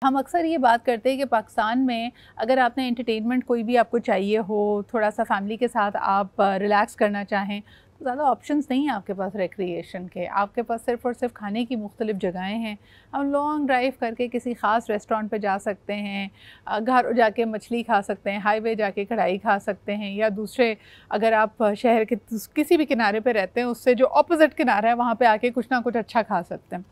हम अक्सर ये बात करते हैं कि पाकिस्तान में अगर आपने एंटरटेनमेंट कोई भी आपको चाहिए हो, थोड़ा सा फैमिली के साथ आप रिलैक्स करना चाहें, तो ज़्यादा ऑप्शंस नहीं हैं आपके पास रिक्रिएशन के। आपके पास सिर्फ़ और सिर्फ खाने की मुख्तलिफ़ जगहें हैं। हम लॉन्ग ड्राइव करके किसी ख़ास रेस्टोरेंट पे जा सकते हैं, घर जाके मछली खा सकते हैं, हाईवे जाके कढ़ाई खा सकते हैं, या दूसरे अगर आप शहर के किसी भी किनारे पे रहते हैं, उससे जो अपोज़िट किनारा है वहाँ पे आके कुछ ना कुछ अच्छा खा सकते हैं।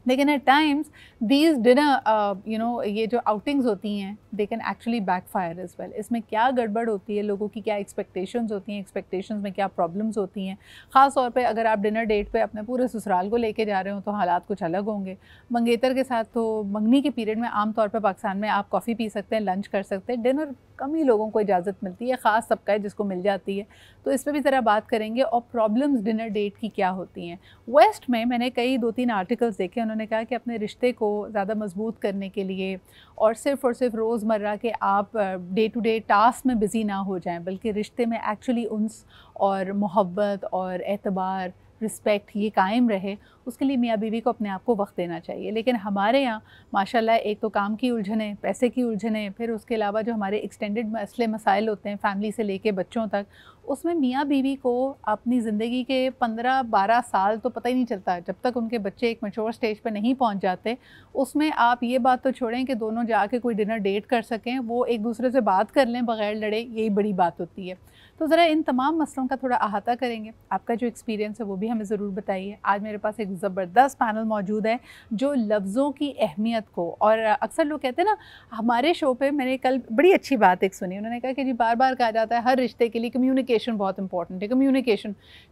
लेकिन एट टाइम्स दीज डिनर ये जो आउटिंग्स होती हैं they can actually backfire as well. इसमें क्या गड़बड़ होती है, लोगों की क्या एक्सपेक्टेशंस होती हैं, एक्सपेक्टेशंस में क्या प्रॉब्लम्स होती हैं। ख़ास तौर पे अगर आप डिनर डेट पे अपने पूरे ससुराल को लेके जा रहे हो तो हालात कुछ अलग होंगे। मंगेतर के साथ तो मंगनी के पीरियड में आम तौर पे पाकिस्तान में आप कॉफ़ी पी सकते हैं, लंच कर सकते हैं। डिनर कम ही लोगों को इजाज़त मिलती है, ख़ास तबका है जिसको मिल जाती है। तो इस पर भी ज़रा बात करेंगे। और प्रॉब्लम्स डिनर डेट की क्या होती हैं। वेस्ट में मैंने कई 2-3 आर्टिकल्स देखे, उन्होंने कहा कि अपने रिश्ते को ज़्यादा मजबूत करने के लिए और सिर्फ़ रोज़मर्रा के आप डे टू डे टास्क में बिज़ी ना हो जाएं, बल्कि रिश्ते में एक्चुअली उन्स और मोहब्बत और एतबार, रिस्पेक्ट ये कायम रहे, उसके लिए मियाँ बीवी को अपने आप को वक्त देना चाहिए। लेकिन हमारे यहाँ माशाल्लाह एक तो काम की उलझनें, पैसे की उलझनें, फिर उसके अलावा जो हमारे एक्सटेंडेड मसले मसाइल होते हैं फैमिली से लेके बच्चों तक, उसमें मियाँ बीवी को अपनी ज़िंदगी के 15-12 साल तो पता ही नहीं चलता जब तक उनके बच्चे एक मैच्योर स्टेज पे नहीं पहुंच जाते। उसमें आप ये बात तो छोड़ें कि दोनों जाके कोई डिनर डेट कर सकें, वो एक दूसरे से बात कर लें बग़ैर लड़े, यही बड़ी बात होती है। तो ज़रा इन तमाम मसलों का थोड़ा अहाता करेंगे। आपका जो एक्सपीरियंस है वो भी हमें ज़रूर बताइए। आज मेरे पास एक ज़बरदस्त पैनल मौजूद है जो लफ्ज़ों की अहमियत को, और अक्सर लोग कहते हैं ना, हमारे शो पे मैंने कल बड़ी अच्छी बात एक सुनी, उन्होंने कहा कि जी बार बार कहा जाता है हर रिश्ते के लिए कम्युनिकेशन बहुत इंपॉर्टेंट है।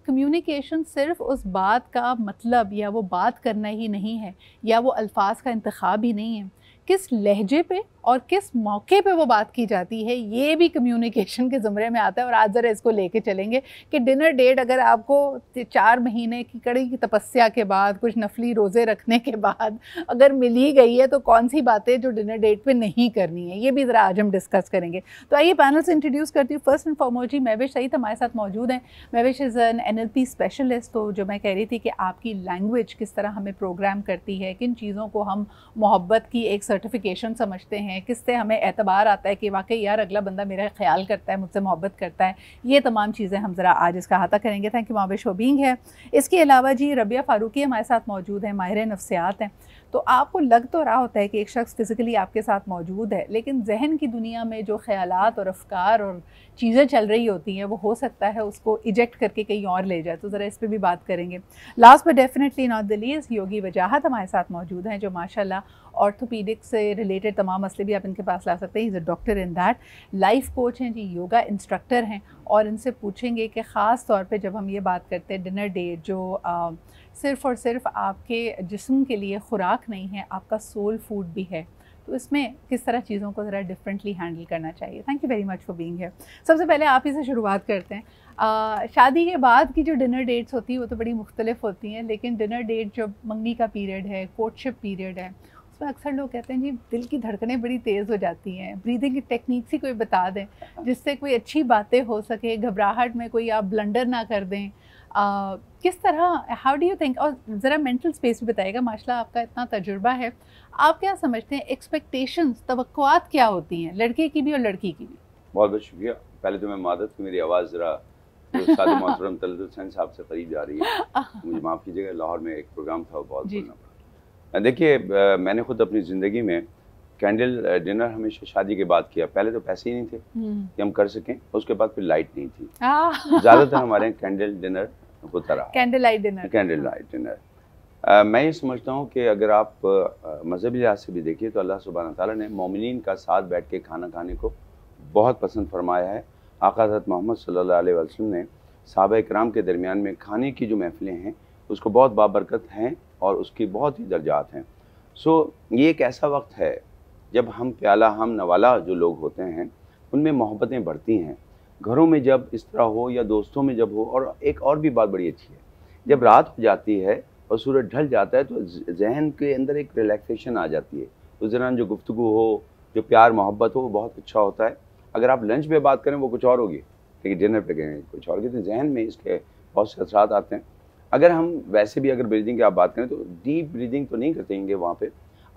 कम्युनिकेशन सिर्फ उस बात का मतलब या वो बात करना ही नहीं है, या वो अल्फाज का इंतखाब ही नहीं है, किस लहजे पे और किस मौके पे वो बात की जाती है ये भी कम्युनिकेशन के ज़ुमरे में आता है। और आज ज़रा इसको लेके चलेंगे कि डिनर डेट अगर आपको 4 महीने की कड़ी की तपस्या के बाद, कुछ नफली रोज़े रखने के बाद अगर मिल ही गई है, तो कौन सी बातें जो डिनर डेट पे नहीं करनी है, ये भी ज़रा आज हम डिस्कस करेंगे। तो आइए पैनल से इंट्रोड्यूस करती हूँ। First and foremost ji Mahvish Saeed हमारे साथ मौजूद हैं। Mahvish is an NLP specialist. तो जो मैं कह रही थी कि आपकी लैंग्वेज किस तरह हमें प्रोग्राम करती है, किन चीज़ों को हम मोहब्बत की एक सर्टिफिकेशन समझते हैं, किससे हमें एतबार आता है कि वाकई यार अगला बंदा मेरा ख्याल करता है, मुझसे मोहब्बत करता है, ये तमाम चीज़ें हम ज़रा आज इसका अहाता करेंगे। Thank you Mahvish for being है। इसके अलावा जी रबिया फ़ारूकी हमारे साथ मौजूद है, माहिर नफ्सियात हैं। तो आपको लग तो रहा होता है कि एक शख्स फ़िज़िकली आपके साथ मौजूद है, लेकिन जहन की दुनिया में जो ख़यालात और अफ़कार और चीज़ें चल रही होती हैं, वो हो सकता है उसको इजेक्ट करके कहीं और ले जाए। तो ज़रा इस पर भी बात करेंगे। Last but definitely not the least, Yogi Wajahat हमारे साथ मौजूद हैं, जो माशाल्लाह ऑर्थोपीडिक से रिलेटेड तमाम मसले भी आप इनके पास ला सकते हैं। Is a doctor in that, life coach हैं जी, योगा इंस्ट्रक्टर हैं। और इनसे पूछेंगे कि ख़ास तौर पे जब हम ये बात करते हैं डिनर डेट, जो सिर्फ़ और सिर्फ आपके जिस्म के लिए ख़ुराक नहीं है, आपका सोल फूड भी है, तो इसमें किस तरह चीज़ों को ज़रा डिफरेंटली हैंडल करना चाहिए। Thank you very much for being here. सबसे पहले आप ही से शुरुआत करते हैं। शादी के बाद की जो डिनर डेट्स होती हैं वो तो बड़ी मुख्तलिफ होती हैं, लेकिन डिनर डेट जो मंगनी का पीरियड है, कोर्टशिप पीरियड है, उसमें अक्सर लोग कहते हैं जी दिल की धड़कनें बड़ी तेज़ हो जाती हैं। ब्रीदिंग की टेक्निक्स ही कोई बता दें जिससे कोई अच्छी बातें हो सके, घबराहट में कोई आप ब्लंडर ना कर दें। किस तरह, हाउ डू यू थिंक, और ज़रा मेंटल स्पेस भी बताइएगा, माशाल्लाह आपका इतना तजुर्बा है, आप क्या समझते हैं एक्सपेक्टेशंस, तवक्कुआत क्या होती हैं लड़के की भी और लड़की की भी? बहुत बहुत शुक्रिया। पहले तो मैं मादत कि मेरी आवाज़ ज़रा जो सादे मोहतरम तलत हुसैन साहब से करीब जा रही है, मुझे माफ़ कीजिएगा, लाहौर में एक प्रोग्राम था, वो बहुत बोलना पड़ा। देखिए, मैंने ख़ुद अपनी ज़िंदगी में कैंडल डिनर हमेशा शादी के बाद किया। पहले तो पैसे ही नहीं थे कि हम कर सकें, उसके बाद फिर लाइट नहीं थी, ज़्यादातर हमारे यहाँ कैंडल डिनर होता रहा। Candle light dinner. Candle light dinner. मैं ये समझता हूँ कि अगर आप मज़हबी लिहाज से भी देखिए तो अल्लाह सुब्हानहू तआला ने मोमिनीन का साथ बैठ के खाना खाने को बहुत पसंद फरमाया है। आका हज़रत मोहम्मद सल्लल्लाहु अलैहि वसल्लम ने सहाबा किराम के दरमियान में खाने की जो महफ़िलें हैं उसको बहुत बाबरकत हैं और उसकी बहुत ही दर्जात हैं। सो ये एक ऐसा वक्त है जब हम प्याला हम नवाला जो लोग होते हैं उनमें मोहब्बतें बढ़ती हैं। घरों में जब इस तरह हो या दोस्तों में जब हो, और एक और भी बात बड़ी अच्छी है, जब रात हो जाती है और सूरज ढल जाता है तो जहन के अंदर एक रिलैक्सेशन आ जाती है। उस दौरान जो गुफ्तगू हो, जो प्यार मोहब्बत हो, वो बहुत अच्छा होता है। अगर आप लंच पे बात करें वो कुछ और होगी, लेकिन डिनर पे करें कुछ और होगी, तो जहन में इसके बहुत से असरात आते हैं। अगर हम वैसे भी अगर ब्रीदिंग की आप बात करें तो डीप ब्रीदिंग तो नहीं करते वहाँ पे,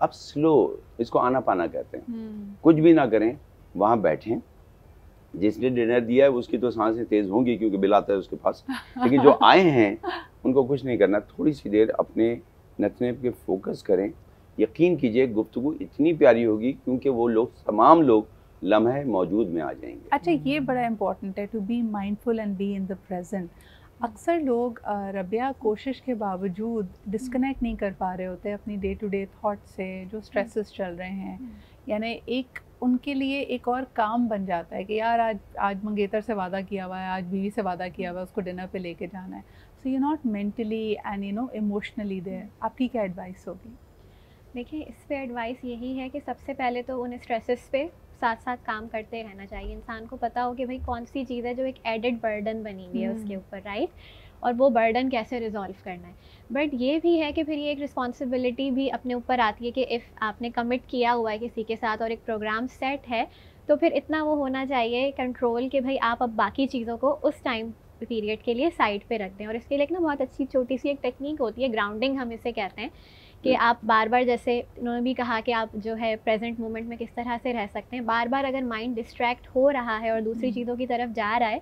आप स्लो, इसको आना पाना कहते हैं, कुछ भी ना करें, वहाँ बैठें। जिसने डिनर दिया है उसकी तो सांसें तेज़ होंगी क्योंकि बिल आता है उसके पास, लेकिन जो आए हैं उनको कुछ नहीं करना, थोड़ी सी देर अपने नथने पे फोकस करें। यकीन कीजिए गुफ्तगू इतनी प्यारी होगी क्योंकि वो लोग, तमाम लोग लम्हे मौजूद में आ जाएंगे। अच्छा, ये बड़ा इम्पोर्टेंट है, to be mindful and be in the present. अक्सर लोग रबिया कोशिश के बावजूद डिस्कनेक्ट नहीं कर पा रहे होते अपनी डे टू डे थॉट से, जो स्ट्रेसेस चल रहे हैं, यानी एक उनके लिए एक और काम बन जाता है कि यार आज मंगेतर से वादा किया हुआ है, आज बीवी से वादा किया हुआ है, उसको डिनर पे लेके जाना है। So you not mentally and emotionally there. आपकी क्या एडवाइस होगी? देखिए, इस पे एडवाइस यही है कि सबसे पहले तो उन्हें स्ट्रेसेस पे साथ साथ काम करते रहना चाहिए। इंसान को पता हो कि भाई कौन सी चीज़ है जो एक एडेड बर्डन बनी हुई है उसके ऊपर, राइट, और वो बर्डन कैसे रिजॉल्व करना है। बट ये भी है कि फिर ये एक रिस्पॉन्सिबिलिटी भी अपने ऊपर आती है कि इफ़ आपने कमिट किया हुआ है किसी के साथ और एक प्रोग्राम सेट है, तो फिर इतना वो होना चाहिए कंट्रोल कि भाई आप अब बाकी चीज़ों को उस टाइम पीरियड के लिए साइड पे रख दें। और इसके लिए एक ना बहुत अच्छी छोटी सी एक टेक्निक होती है, ग्राउंडिंग हम इसे कहते हैं, कि आप बार बार, जैसे उन्होंने भी कहा कि आप जो है प्रेजेंट मोमेंट में किस तरह से रह सकते हैं। बार बार अगर माइंड डिस्ट्रैक्ट हो रहा है और दूसरी चीज़ों की तरफ जा रहा है,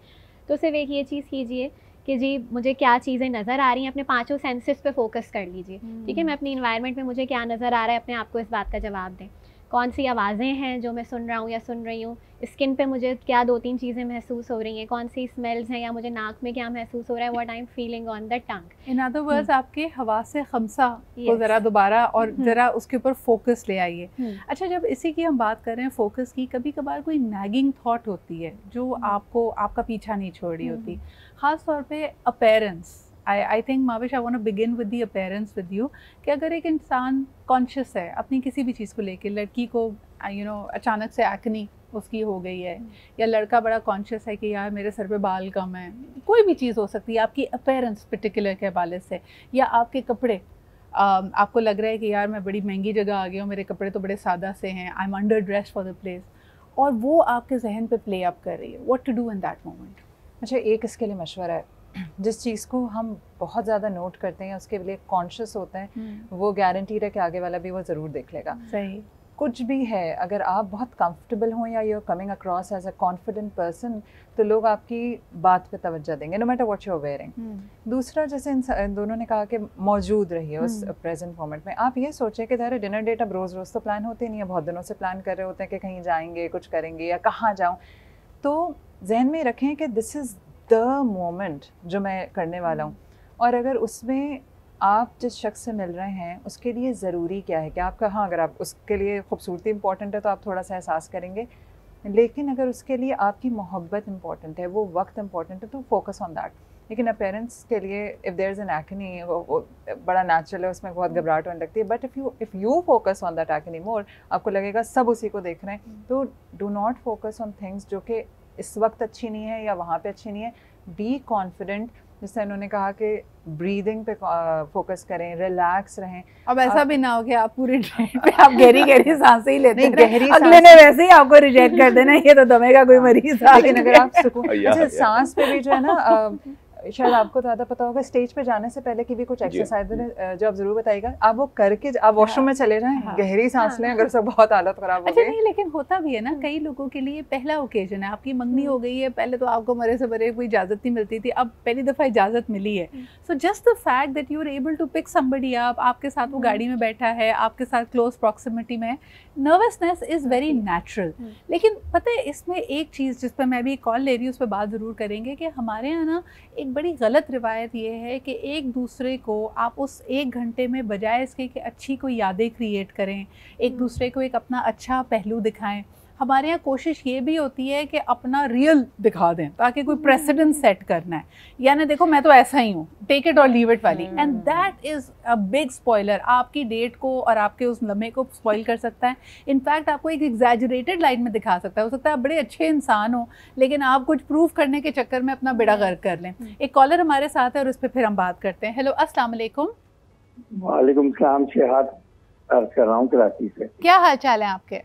तो सिर्फ एक ये चीज़ कीजिए कि जी मुझे क्या चीज़ें नज़र आ रही हैं, अपने पांचों सेंसेस पे फोकस कर लीजिए। ठीक है, मैं अपनी इन्वायरमेंट में मुझे क्या नज़र आ रहा है, अपने आप को इस बात का जवाब दें। कौन सी आवाज़ें हैं जो मैं सुन रहा हूँ या सुन रही हूँ, स्किन पे मुझे क्या 2-3 चीज़ें महसूस हो रही हैं, कौन सी स्मेल्स हैं, या मुझे नाक में क्या महसूस हो रहा है, what I am feeling on the tongue. In other words आपके हवासे खमसा को ज़रा दोबारा और ज़रा उसके ऊपर फोकस ले आइए। अच्छा, जब इसी की हम बात कर रहे हैं फोकस की, कभी कभार कोई नैगिंग थॉट होती है जो आपको आपका पीछा नहीं छोड़ रही होती, ख़ास तौर पे appearance. I think Mavish, I want to begin with the appearance with you, कि अगर एक इंसान कॉन्शियस है अपनी किसी भी चीज़ को लेके, लड़की को अचानक से एक्नी उसकी हो गई है, या लड़का बड़ा कॉन्शियस है कि यार मेरे सर पे बाल कम है, कोई भी चीज़ हो सकती है आपकी अपीयरेंस पर्टिकुलर के हवाले से, या आपके कपड़े, आपको लग रहा है कि यार मैं बड़ी महंगी जगह आ गया हूँ, मेरे कपड़े तो बड़े सादा से हैं, I am under dress for the place, और वो आपके जहन पे प्ले अप कर रही है, what to do in that moment? अच्छा, एक इसके लिए मशवरा है, जिस चीज़ को हम बहुत ज़्यादा नोट करते हैं, उसके लिए कॉन्शियस होते हैं, वो गारंटीड है कि आगे वाला भी वो ज़रूर देख लेगा। सही, कुछ भी है, अगर आप बहुत कंफर्टेबल हों या you are coming across as a confident person, तो लोग आपकी बात पे तवज्जो देंगे, no matter what you are wearing. दूसरा, जैसे इन दोनों ने कहा कि मौजूद रहिए उस प्रेजेंट मोमेंट में। आप ये सोचें कि ज़रा डिनर डेट अब रोज़ रोज़ तो प्लान होते नहीं है, बहुत दिनों से प्लान कर रहे होते हैं कि कहीं जाएंगे, कुछ करेंगे या कहाँ जाऊँ, तो जहन में रखें कि दिस इज़ द मोमेंट जो मैं करने वाला हूँ। और अगर उसमें आप जिस शख्स से मिल रहे हैं उसके लिए ज़रूरी क्या है कि आपका, हाँ, अगर आप उसके लिए खूबसूरती इंपॉर्टेंट है तो आप थोड़ा सा एहसास करेंगे, लेकिन अगर उसके लिए आपकी मोहब्बत इंपॉर्टेंट है, वो वक्त इंपॉर्टेंट है, तो फोकस ऑन दैट। लेकिन अपीयरेंस के लिए if there is an acne, वो बड़ा नेचुरल है, उसमें बहुत घबराहट होने लगती है, but if you focus on that any more, आपको लगेगा सब उसी को देख रहे हैं, तो do not focus on things जो कि इस वक्त अच्छी नहीं है या वहाँ पे अच्छी नहीं है। बी कॉन्फिडेंट, जैसे उन्होंने कहा कि ब्रीदिंग पे फोकस करें, रिलैक्स रहें। अब ऐसा भी ना हो कि आप पूरी ट्रेन पे आप गहरी गहरी सांसें ही लेते हैं, गहरी अगले ने वैसे ही आपको रिजेक्ट कर देना, ये तो दमेगा कोई मरीज। लेकिन अगर आप सुकून, अच्छा, सांस पे भी जो है ना, शायद आपको ज़्यादा पता होगा, स्टेज पे जाने से पहले की भी कुछ एक्सरसाइज जो आप जरूर बताइएगा, आप वो करके आप वॉशरूम में चले जाएं, गहरी सांस लें अगर सब बहुत हालत खराब हो गई। नहीं, लेकिन होता भी है ना, कई लोगों के लिए पहला ओकेजन है, आपकी मंगनी हो गई है, पहले तो आपको मरे से बरे कोई इजाज़त नहीं मिलती थी, अब पहली दफ़ा इजाज़त मिली है, so just the fact that you are able to pick somebody up, आपके साथ वो गाड़ी में बैठा है, आपके साथ क्लोज प्रॉक्सिमिटी में, नर्वसनेस इज़ वेरी नेचुरल। लेकिन पता है, इसमें एक चीज़ जिस पर मैं भी कॉल ले रही हूँ, उस पर बात ज़रूर करेंगे कि हमारे यहाँ ना एक बड़ी गलत रिवायत ये है कि एक दूसरे को आप उस 1 घंटे में, बजाय इसके कि अच्छी कोई यादें क्रिएट करें, एक दूसरे को एक अपना अच्छा पहलू दिखाएं, हमारे यहाँ कोशिश ये भी होती है कि अपना रियल दिखा दें ताकि कोई प्रेसिडेंट सेट करना है, यानी देखो मैं तो ऐसा ही हूँ, टेक इट और लीव इट वाली, and that is a big spoiler, आपकी डेट को और आपके उस लम्हे को स्पॉइल कर सकता है। इनफैक्ट आपको एक एग्जैजरेटेड लाइट में दिखा सकता है, हो सकता है आप बड़े अच्छे इंसान हो लेकिन आप कुछ प्रूव करने के चक्कर में अपना बेड़ा गर्क कर लें। एक कॉलर हमारे साथ है और उस पर फिर हम बात करते हैं। हेलो, अस्सलाम वालेकुम। वालेकुम सलाम, शेहाद अर्ज कर रहा हूँ कराची से। क्या हाल चाल है आपके?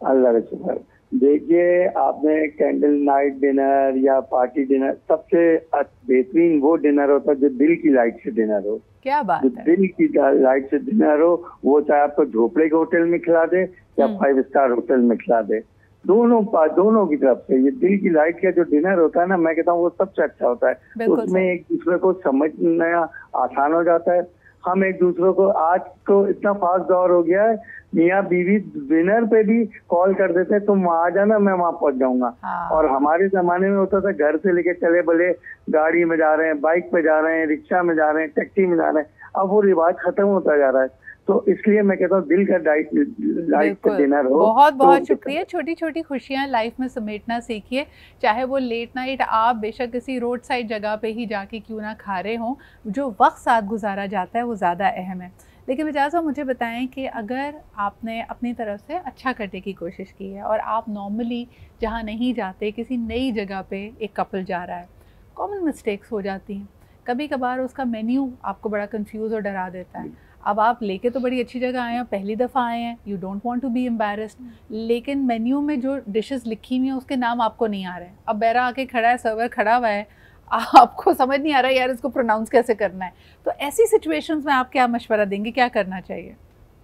अल्लाह का शुक्र। देखिए, आपने कैंडल नाइट डिनर या पार्टी डिनर, सबसे बेहतरीन वो डिनर होता है जो दिल की लाइट से डिनर हो। क्या बात जो है। दिल की लाइट से डिनर हो, वो चाहे आपको झोपड़े के होटल में खिला दे या 5 स्टार होटल में खिला दे, दोनों की तरफ से ये दिल की लाइट का जो डिनर होता है ना, मैं कहता हूँ वो सबसे अच्छा होता है। उसमें एक दूसरे को समझना आसान हो जाता है। हम एक दूसरे को, आज तो इतना फास्ट दौर हो गया है, मियाँ बीवी डिनर पे भी कॉल कर देते हैं, तुम वहाँ आ जाना, मैं वहाँ पहुँच जाऊंगा। और हमारे जमाने में होता था घर से लेके चले भले गाड़ी में जा रहे हैं, बाइक पे जा रहे हैं, रिक्शा में जा रहे हैं, टैक्सी में जा रहे हैं, अब वो रिवाज खत्म होता जा रहा है। तो इसलिए मैं कहता हूँ दिल का लाइट का डिनर हो। बहुत बहुत शुक्रिया। छोटी छोटी खुशियाँ लाइफ में समेटना सीखिए, चाहे वो लेट नाइट आप बेशक किसी रोड साइड जगह पे ही जाके क्यों ना खा रहे हों, जो वक्त साथ गुजारा जाता है वो ज़्यादा अहम है। लेकिन मिजाज साहब, मुझे बताएं कि अगर आपने अपनी तरफ से अच्छा करने की कोशिश की है और आप नॉर्मली जहाँ नहीं जाते, किसी नई जगह पे एक कपल जा रहा है, कॉमन मिस्टेक्स हो जाती हैं। कभी कभार उसका मेन्यू आपको बड़ा कंफ्यूज और डरा देता है। अब आप लेके तो बड़ी अच्छी जगह आए हैं, पहली दफ़ा आए हैं, you don't want to be embarrassed, लेकिन मेन्यू में जो डिशेस लिखी हुई हैं उसके नाम आपको नहीं आ रहे हैं। अब बैरा आके खड़ा है, सर्वर खड़ा हुआ है, आपको समझ नहीं आ रहा है यार इसको प्रोनाउंस कैसे करना है। तो ऐसी सिचुएशंस में आप क्या मशवरा देंगे, क्या करना चाहिए?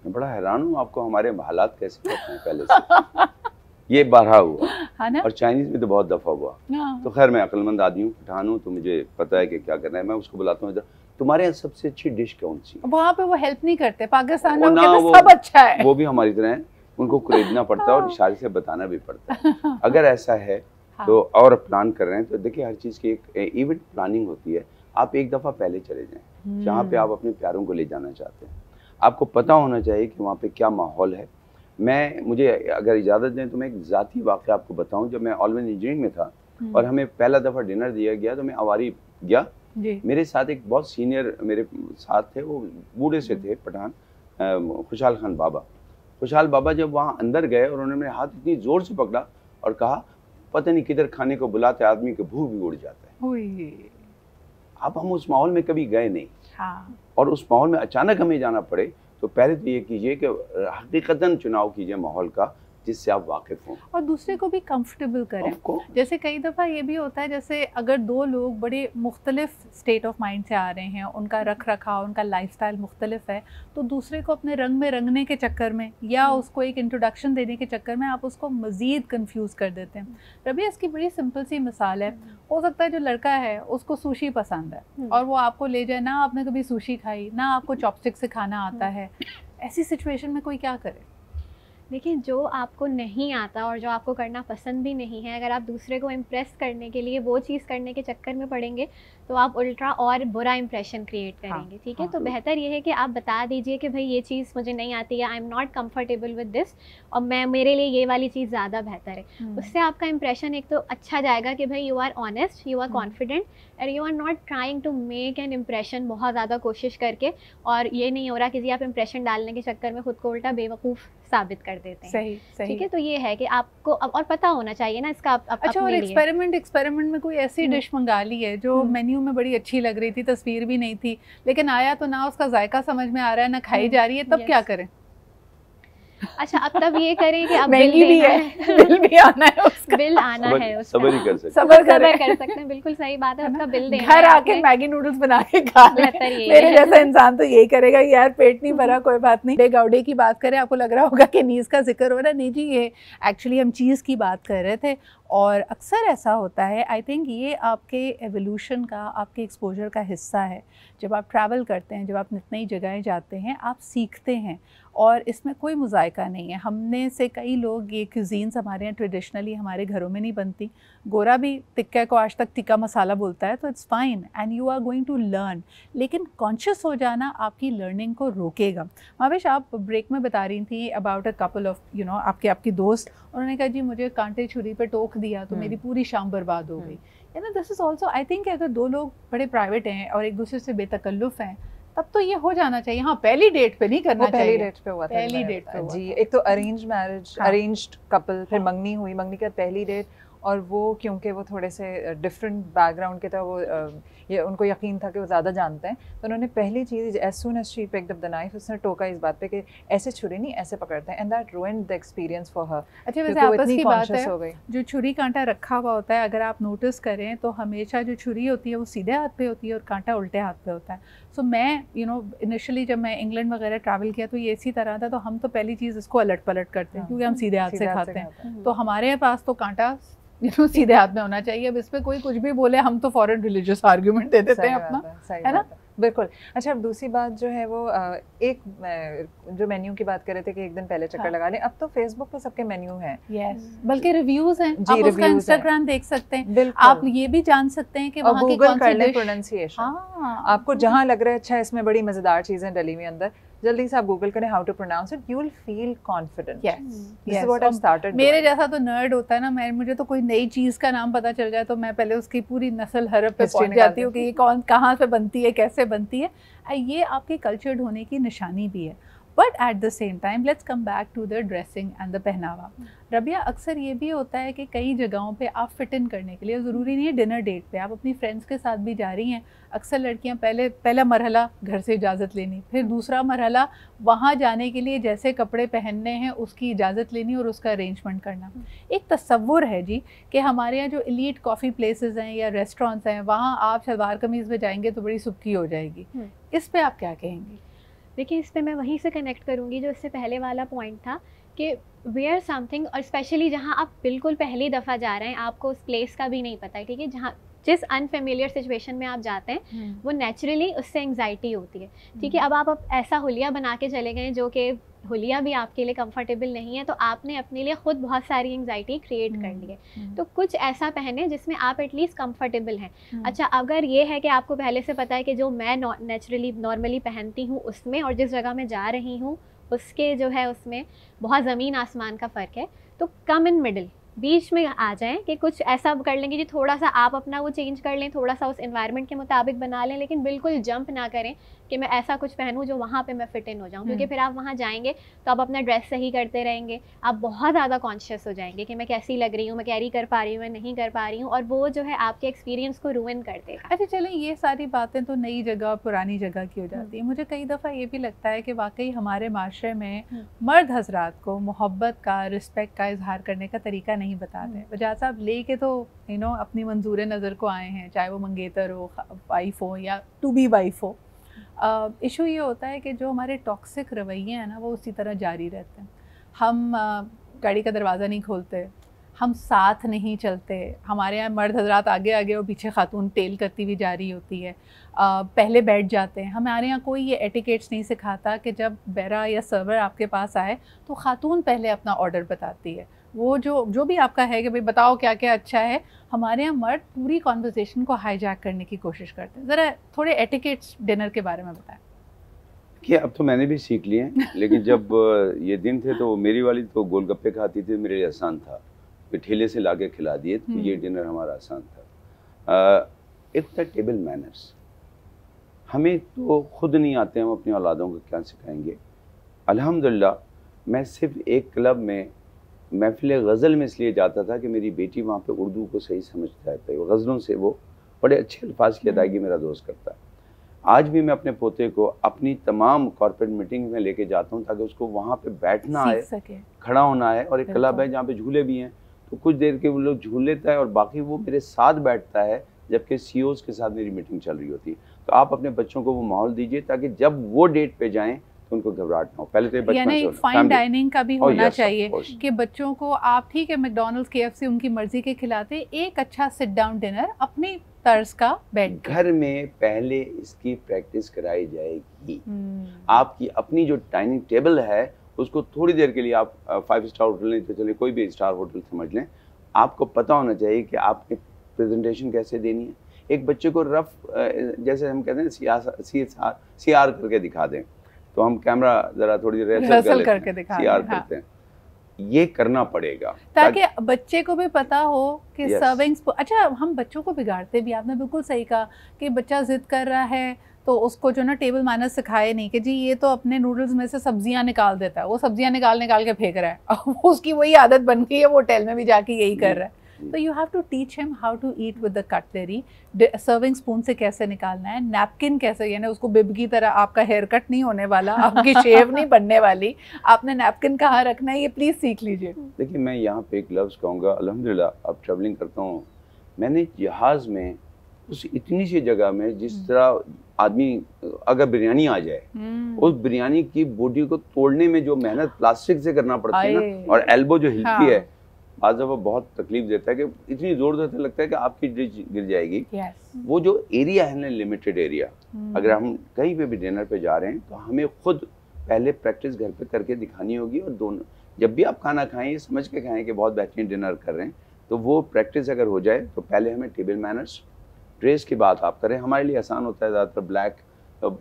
मैं बड़ा हैरान हूँ आपको हमारे हालात कैसे पता है पहले से। ये बारहा हुआ है ना? और चाइनीज में तो बहुत दफ़ा हुआ। तो खैर मैं अक्लमंद आदमी हूँ, पठान हूँ, तो मुझे पता है कि क्या करना है। मैं उसको बुलाता हूँ, इधर तुम्हारे यहाँ सबसे अच्छी डिश कौन सी? वहाँ पे वो हेल्प नहीं करते, पाकिस्तान में सब अच्छा है। वो भी हमारी तरह है, उनको खरीदना पड़ता है और इशारे से बताना भी पड़ता है। अगर ऐसा है तो और प्लान कर रहे हैं तो देखिए, हर चीज़ की एक इवेंट प्लानिंग होती है। आप एक दफ़ा पहले चले जाएं जहाँ पे आप अपने प्यारों को ले जाना चाहते हैं। आपको पता होना चाहिए कि वहाँ पे क्या माहौल है। मुझे अगर इजाज़त दें तो मैं एक ज़ाती वाक़या आपको बताऊँ। जब मैं ऑलवेज इंजीनियरिंग में था और हमें पहला दफ़ा डिनर दिया गया तो मैं अवारी गया। मेरे साथ एक बहुत सीनियर मेरे साथ थे, वो बूढ़े से थे, पठान, खुशहाल खान बाबा। खुशहाल बाबा जब वहाँ अंदर गए और उन्होंने मेरे हाथ इतनी ज़ोर से पकड़ा और कहा, पता नहीं किधर खाने को बुलाते आदमी की भूख भी उड़ जाता है। अब हम उस माहौल में कभी गए नहीं। और उस माहौल में अचानक हमें जाना पड़े तो पहले तो ये कीजिए कि हकीकतन चुनाव कीजिए माहौल का जिससे आप वाकिफ हों और दूसरे को भी कंफर्टेबल करें। जैसे कई दफ़ा ये भी होता है, जैसे अगर दो लोग बड़े मुख्तलिफ स्टेट ऑफ माइंड से आ रहे हैं, उनका रख रखाव, उनका लाइफस्टाइल मुख्तलिफ है, तो दूसरे को अपने रंग में रंगने के चक्कर में या उसको एक इंट्रोडक्शन देने के चक्कर में आप उसको मज़ीद कंफ्यूज कर देते हैं। रबिया, इसकी बड़ी सिंपल सी मिसाल है, हो सकता है जो लड़का है उसको सुशी पसंद है और वो आपको ले जाए, ना आपने कभी सुशी खाई, ना आपको चॉपस्टिक से खाना आता है। ऐसी सिचुएशन में कोई क्या करे? देखिए, जो आपको नहीं आता और जो आपको करना पसंद भी नहीं है, अगर आप दूसरे को इम्प्रेस करने के लिए वो चीज़ करने के चक्कर में पड़ेंगे तो आप उल्टा और बुरा इंप्रेशन क्रिएट करेंगे। ठीक है, तो बेहतर ये है कि आप बता दीजिए कि भाई ये चीज़ मुझे नहीं आती है, I am not comfortable with this, और मेरे लिए ये वाली चीज़ ज़्यादा बेहतर है। उससे आपका इंप्रेशन एक तो अच्छा जाएगा कि भाई you are honest, you are confident and you are not trying to make an impression बहुत ज़्यादा कोशिश करके, और ये नहीं हो रहा किसी आप इम्प्रेशन डालने के चक्कर में खुद को उल्टा बेवकूफ़ साबित कर देते हैं। सही सही। ठीक है, तो ये है कि आपको और पता होना चाहिए ना इसका अच्छा, और एक्सपेरिमेंट में कोई ऐसी डिश मंगा ली है जो मेन्यू में बड़ी अच्छी लग रही थी, तस्वीर भी नहीं थी, लेकिन आया तो ना उसका जायका समझ में आ रहा है ना खाई जा रही है, तब क्या करें? अच्छा, अब तब ये करें कि अब बिल भी है, बिल भी आना है उसका, बिल आना है उसका, सबर ही कर सकते, सबर कर सकते हैं। बिल्कुल सही बात है, उसका बिल देना है। घर आके मैगी नूडल्स बना के खा ले, मेरे जैसा इंसान तो यही करेगा, यार पेट नहीं भरा, कोई बात नहीं। गाउडे की बात करें, आपको लग रहा होगा कि नीज का जिक्र हो रहा है, नहीं जी, ये एक्चुअली हम चीज़ की बात कर रहे थे। और अक्सर ऐसा होता है, आई थिंक ये आपके एवोल्यूशन का, आपके एक्सपोजर का हिस्सा है। जब आप ट्रैवल करते हैं, जब आप नई जगहें जाते हैं, आप सीखते हैं और इसमें कोई मुज़ायका नहीं है। हमने से कई लोग, ये क्यूजीन्स हमारे यहाँ ट्रेडिशनली हमारे घरों में नहीं बनती। गोरा भी टिक्का को आज तक टिक्का मसाला बोलता है, तो it's fine and you are going to learn, लेकिन कॉन्शियस हो जाना आपकी लर्निंग को रोकेगा। महावेश, आप ब्रेक में बता रही थी अबाउट अ कपल ऑफ आपकी दोस्त, उन्होंने कहा जी मुझे कांटे छुरी पे टोक दिया तो मेरी पूरी शाम बर्बाद हो गई। This is also, I think अगर दो लोग बड़े प्राइवेट हैं और एक दूसरे से बेतकल्लुफ़ हैं, तब तो ये हो जाना चाहिए। हाँ, पहली डेट पे नहीं करना चाहिए। पहली डेट पे हुआ था, पहली डेट पे जी। एक तो अरेंज मैरिज, अरेंज्ड कपल, फिर मंगनी हुई, मंगनी के बाद पहली डेट, और वो क्योंकि वो थोड़े से डिफरेंट बैकग्राउंड के थे, वो ये उनको यकीन था कि वो ज़्यादा जानते हैं, तो उन्होंने पहली चीज़ as soon as she picked up the knife, उसने टोका इस बात पे कि ऐसे छुरी नहीं ऐसे पकड़ते हैं, and that ruined the experience for her. अच्छा, वैसे आपस की बात है, जो छुरी कांटा रखा हुआ होता है, अगर आप नोटिस करें तो हमेशा जो छुरी होती है वो सीधे हाथ पे होती है और कांटा उल्टे हाथ पे होता है। सो मैं इनिशियली जब मैं इंग्लैंड वगैरह ट्रैवल किया तो ये इसी तरह था, तो हम तो पहली चीज़ इसको अलट पलट करते हैं क्योंकि हम सीधे हाथ से खाते हैं, तो हमारे पास तो कांटा सीधे हाथ में होना चाहिए। अब इस पे कोई कुछ भी बोले, हम तो फॉरेन रिलीजियस आर्ग्यूमेंट दे देते हैं अपना, है ना? बिल्कुल। अच्छा, अब दूसरी बात जो है वो एक जो मेन्यू की बात कर रहे थे कि एक दिन पहले चक्कर लगा लें, अब तो फेसबुक पे सबके मेन्यू हैं, बल्कि रिव्यूज हैं, आप उसका इंस्टाग्राम देख सकते हैं, आप ये भी जान सकते हैं कि वहाँ की कौन सी डिश, प्रोनाउंसिएशन आपको जहाँ लग रहा है अच्छा इसमें बड़ी मजेदार चीज़ें डली हुई अंदर, जल्दी से आप गूगल करें how to pronounce it, you will feel confident. This is what I started. मेरे जैसा तो नर्ड होता है ना, मुझे तो कोई नई चीज़ का नाम पता चल जाए तो मैं पहले उसकी पूरी नस्ल हरब पे पहुंच जाती हूँ कि ये कौन कहाँ से बनती है, कैसे बनती है। ये आपके कल्चर्ड होने की निशानी भी है। But at the same time let's come back to the dressing and the pehnava. Rabia, अक्सर ये भी होता है कि कई जगहों पे आप फिट इन करने के लिए, ज़रूरी नहीं है डिनर डेट पे, आप अपनी फ्रेंड्स के साथ भी जा रही हैं, अक्सर लड़कियां पहला मरहला घर से इजाज़त लेनी, फिर दूसरा मरहला वहाँ जाने के लिए जैसे कपड़े पहनने हैं उसकी इजाज़त लेनी और उसका अरेंजमेंट करना। एक तसव्वुर है जी कि हमारे यहाँ जो एलीट कॉफ़ी प्लेसेस हैं या रेस्टोरेंट्स हैं, वहाँ आप शलवार कमीज़ में जाएंगे तो बड़ी सुबकी हो जाएगी। इस पर आप क्या कहेंगी? देखिए, इस पे मैं वहीं से कनेक्ट करूँगी जो इससे पहले वाला पॉइंट था कि वेयर समथिंग, और स्पेशली जहाँ आप बिल्कुल पहली दफ़ा जा रहे हैं, आपको उस प्लेस का भी नहीं पता है, ठीक है, जहाँ जिस अनफेमिलियर सिचुएशन में आप जाते हैं वो नेचुरली उससे एंग्जाइटी होती है, ठीक है। अब आप ऐसा हुलिया बना के चले गए जो कि हुलिया भी आपके लिए कंफर्टेबल नहीं है, तो आपने अपने लिए खुद बहुत सारी एंग्जाइटी क्रिएट कर ली है। तो कुछ ऐसा पहने जिसमें आप एटलीस्ट कंफर्टेबल हैं। अच्छा, अगर ये है कि आपको पहले से पता है कि जो मैं नॉर्मली पहनती हूँ उसमें और जिस जगह मैं जा रही हूँ उसके जो है उसमें बहुत ज़मीन आसमान का फ़र्क है, तो कम इन मिडिल, बीच में आ जाएं कि कुछ ऐसा कर लेंगे कि थोड़ा सा आप अपना वो चेंज कर लें, थोड़ा सा उस एनवायरनमेंट के मुताबिक बना लें, लेकिन बिल्कुल जंप ना करें कि मैं ऐसा कुछ पहनूं जो वहाँ पे मैं फिट इन हो जाऊँ, क्योंकि फिर आप वहाँ जाएंगे तो आप अपना ड्रेस सही करते रहेंगे, आप बहुत ज़्यादा कॉन्शियस हो जाएंगे कि मैं कैसी लग रही हूँ, मैं कैरी कर पा रही हूँ, मैं नहीं कर पा रही हूँ, और वो जो है आपके एक्सपीरियंस को रूइन कर देगा। अच्छा चलें, ये सारी बातें तो नई जगह पुरानी जगह की हो जाती है। मुझे कई दफ़ा ये भी लगता है कि वाकई हमारे माशरे में मर्द हजरात को मोहब्बत का, रिस्पेक्ट का इजहार करने का तरीका नहीं बताते। वजह साहब लेके तो अपनी मंजूर नज़र को आए हैं, चाहे वो मंगेतर हो, वाइफ हो या टू बी वाइफ हो। इशू ये होता है कि जो हमारे टॉक्सिक रवैये हैं ना, वो उसी तरह जारी रहते हैं। हम गाड़ी का दरवाज़ा नहीं खोलते, हम साथ नहीं चलते, हमारे यहाँ मर्द हजरात आगे आगे और पीछे खातून टेल करती हुई जा रही होती है, पहले बैठ जाते हैं। हमारे यहाँ कोई ये एटिकेट्स नहीं सिखाता कि जब बेरा या सर्वर आपके पास आए तो खातून पहले अपना ऑर्डर बताती है, वो जो भी आपका है कि भाई बताओ क्या क्या अच्छा है। हमारे यहाँ मर्द पूरी कॉन्वर्सेशन को हाईजैक करने की कोशिश करते हैं। ज़रा थोड़े एटिकेट्स डिनर के बारे में बताएं। कि अब तो मैंने भी सीख लिए हैं, लेकिन जब ये दिन थे तो मेरी वाली तो गोलगप्पे खाती थी, मेरे लिए आसान था, ठेले से लाके खिला दिए, तो ये डिनर हमारा आसान था। एक था टेबल मैनर्स, हमें तो खुद नहीं आते, हम अपनी औलादों को क्या सिखाएंगे। अल्हम्दुलिल्लाह मैं सिर्फ एक क्लब में महफिल गज़ल में इसलिए जाता था कि मेरी बेटी वहाँ पे उर्दू को सही समझता है, तो गज़लों से वो बड़े अच्छे अल्फाज की अदायगी मेरा दोस्त करता है। आज भी मैं अपने पोते को अपनी तमाम कॉर्पोरेट मीटिंग में लेके जाता हूँ ताकि उसको वहाँ पे बैठना आए, खड़ा होना है, और एक क्लब है जहाँ पे झूले भी हैं, तो कुछ देर के वो लोग झूल लेता है और बाकी वो मेरे साथ बैठता है, जबकि सीईओज़ के साथ मेरी मीटिंग चल रही होती है। तो आप अपने बच्चों को वो माहौल दीजिए ताकि जब वो डेट पे जाएं तो उनको घबराहट ना हो। पहले तो यानी फाइन डाइनिंग का भी होना चाहिए कि बच्चों को आप ठीक है मैकडॉनल्ड्स, KFC उनकी मर्जी के खिलाते, एक अच्छा सिट डाउन डिनर अपनी तर्ज का बैठ घर में पहले इसकी प्रैक्टिस कराई जाएगी। आपकी अपनी जो डाइनिंग टेबल है उसको थोड़ी देर के लिए आप 5 स्टार होटल नहीं तो चलिए कोई भी स्टार होटल समझ लें, आपको पता होना चाहिए कि आपने प्रेजेंटेशन कैसे देनी है। एक बच्चे को रफ जैसे हम कहते हैं CR करके दिखा दें, तो हम कैमरा जरा थोड़ी देर रिहर्सल करके दिखा CR करते हैं, ये करना पड़ेगा ताकि बच्चे को भी पता हो कि सर्विंग्स। अच्छा, हम बच्चों को बिगाड़ते भी, आपने बिल्कुल सही कहा कि बच्चा जिद कर रहा है तो उसको जो ना टेबल मैनर्स सिखाए नहीं कि जी ये तो अपने नूडल्स में से सब्जियां निकाल देता है, वो सब्जियां निकाल के फेंक रहा है, उसकी वही आदत बन गई है, वो होटल में भी जाके यही कर रहा है। तो you have to teach him how to eat with the cutlery, serving spoon से कैसे निकालना है, नैपकिन कैसे, यानी उसको बिब की तरह आपका हेयर कट नहीं होने वाला, आपकी शेव नहीं बनने वाली, आपने नैपकिन कहाँ रखना है, ये प्लीज़ सीख लीजिए। देखिए मैं यहाँ पे एक लफ्ज़ कहूँगा, अल्हम्दुलिल्लाह अब ट्रैवलिंग करता हूँ, मैंने जहाज़ में उस इतनी सी जगह में जिस तरह आदमी अगर बिरयानी आ जाए, उस बिरयानी की बोटी को तोड़ने में जो मेहनत प्लास्टिक से करना पड़ती है ना, और एल्बो जो हिलती है, आज वो बहुत तकलीफ देता है कि इतनी जोर से लगता है कि आपकी डिश गिर जाएगी। वो जो एरिया है ना, लिमिटेड एरिया, अगर हम कहीं पे भी डिनर पे जा रहे हैं तो हमें खुद पहले प्रैक्टिस घर पे करके दिखानी होगी, और दोनों जब भी आप खाना खाएं ये समझ के खाएं कि बहुत बेहतरीन डिनर कर रहे हैं, तो वो प्रैक्टिस अगर हो जाए तो पहले हमें टेबल मैनर्स, ड्रेस की बात आप करें, हमारे लिए आसान होता है ज़्यादातर ब्लैक।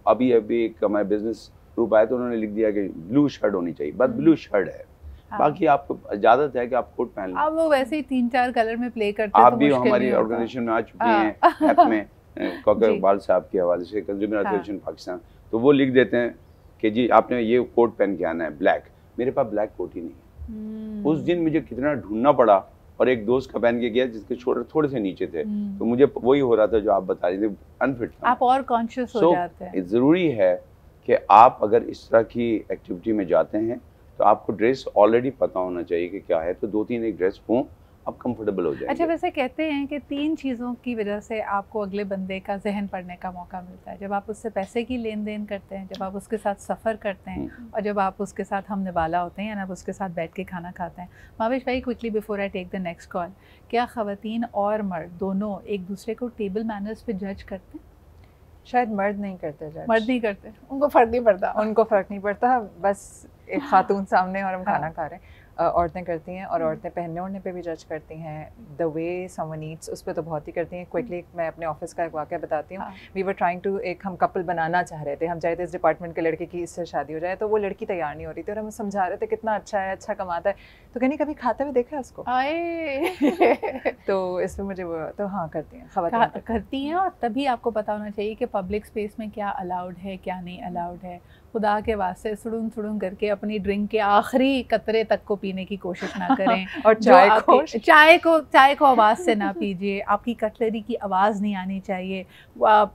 अभी एक हमारे बिजनेस ग्रुप आया तो उन्होंने लिख दिया कि ब्लू शर्ट होनी चाहिए, बस ब्लू शर्ट है, बाकी आपको इजाज़त है कि आप कोट पहन लें। अब वो वैसे ही 3-4 कलर में प्ले करते हैं, आप भी हमारी ऑर्गेनाइजेशन में आ चुके हैं ऐप में, कौकर इकबाल साहब के हवाले से, कंज्यूमर एसोसिएशन पाकिस्तान, तो वो लिख देते हैं कि जी आपने ये कोट पहन के आना है ब्लैक। मेरे पास ब्लैक कोट ही नहीं है। उस दिन मुझे कितना ढूंढना पड़ा, और एक दोस्त का पहन के गया जिसके शोल्डर थोड़े से नीचे थे, तो मुझे वही हो रहा था जो आप बता रहे थे, अनफिट था। आप और कॉन्शियस हो जाते हैं। ज़रूरी है कि आप अगर इस तरह की एक्टिविटी में जाते हैं तो आपको ड्रेस ऑलरेडी पता होना चाहिए कि क्या है, तो 2-3 एक ड्रेस हो, आप कंफर्टेबल हो जाएंगे। अच्छा, वैसे कहते हैं कि 3 चीज़ों की वजह से आपको अगले बंदे का जहन पढ़ने का मौका मिलता है। जब आप उससे पैसे की लेन देन करते हैं, जब आप उसके साथ सफ़र करते हैं, और जब आप उसके साथ हम निवाला होते हैं, यानी आप उसके साथ बैठ के खाना खाते हैं। माविश भाई, quickly before I take the next call, क्या ख़वातीन और मर्द दोनों एक दूसरे को टेबल मैनर्स पे जज करते हैं? शायद मर्द नहीं करते जज। मर्द नहीं करते, उनको फ़र्क नहीं पड़ता। उनको फ़र्क नहीं पड़ता, बस एक खातून सामने और हम खाना खा रहे हैं। औरतें करती हैं, और औरतें पहनने ओढ़ने पे भी जज करती हैं, द वे समवन ईट्स उस पर तो बहुत ही करती हैं। क्विकली मैं अपने ऑफिस का एक वाक़या बताती हूँ। वी वर ट्राइंग टू, एक हम कपल बनाना चाह रहे थे, हम चाहते इस डिपार्टमेंट के लड़के की इससे शादी हो जाए, तो वो लड़की तैयार नहीं हो रही थी, और हम समझा रहे थे कितना अच्छा है, अच्छा कमाता है, तो कहनी कभी खाते हुए देखा है उसको? तो इस पर मुझे वो, तो हाँ करती हैं, ख़वातीन करती हैं। और तभी आपको पता होना चाहिए कि पब्लिक स्पेस में क्या अलाउड है, क्या नहीं अलाउड है। खुदा के वास्ते सुड़ून सुड़ून करके अपनी ड्रिंक के आखिरी कतरे तक को पीने की कोशिश ना करें, और चाय को आवाज़ से ना पीजिए, आपकी कटलरी की आवाज़ नहीं आनी चाहिए।